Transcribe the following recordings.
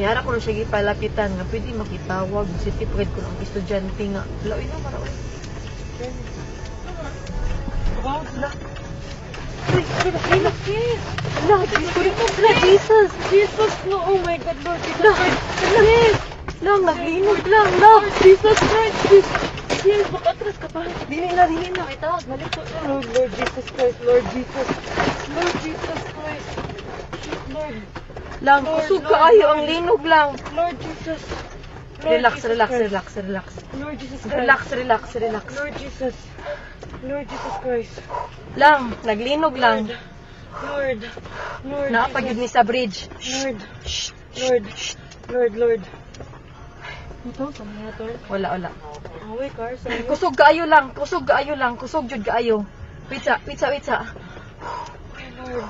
Niyara ko na siya gipalapitan nga pwede makitawag. Certificate ko ng estudyante nga. Lawin na, marawin. Wow, sila. Uy, Lord, sis! Lord, Jesus! Jesus, no, oh my God, Lord Jesus Lord, Christ. sis! Lang, naglinog lang, Lord! Jesus Christ, Jesus, makatras ka pa. Dili na. Itaas, balik ko. Lord Jesus Christ, Lord Jesus. Lord Jesus Christ. Lord. Lang, Lord, kusog Lord, kaayo, Lord. ang linog lang. Lord Jesus. Lord Relax, Jesus relax, Christ. relax, relax. Lord Jesus Christ. Relax, relax, relax. Lord Jesus. Lord Jesus Christ. Lang, naglinog lang. Lord. Lord. Naapagid ni sa bridge. Lord. Lord. Lord. Lord. Ito, kami na to. Wala. Away, car, sa'yo. Kusog kaayo lang, kusog jud kaayo. Pizza. Okay, Lord.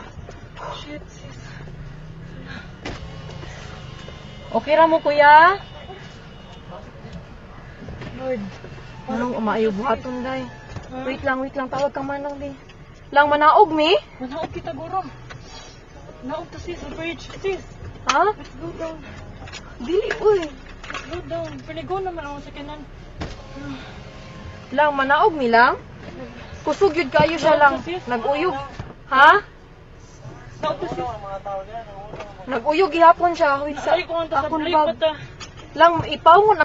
Shit, sis. Okay ra mo, kuya? Lord. Anong umaayo buhaton, day? Ha? Wait lang, tawag kang manong, di. Lang, manaog, mi? Manaog kita, guro. Naog to, sis, sa bridge. Sis, Ha? let's go down. Dili, uy. Let's go down. Panigo naman ako sa kanan. Lang, manaog mi lang? Kusog yun kayo siya lang. Nag-uyog. Ha? Naog to, sis. Nag-uyog gihapon siya. Wait, Ay, kung ang akong tasabli bag. pa ta. Lang, ipaw mo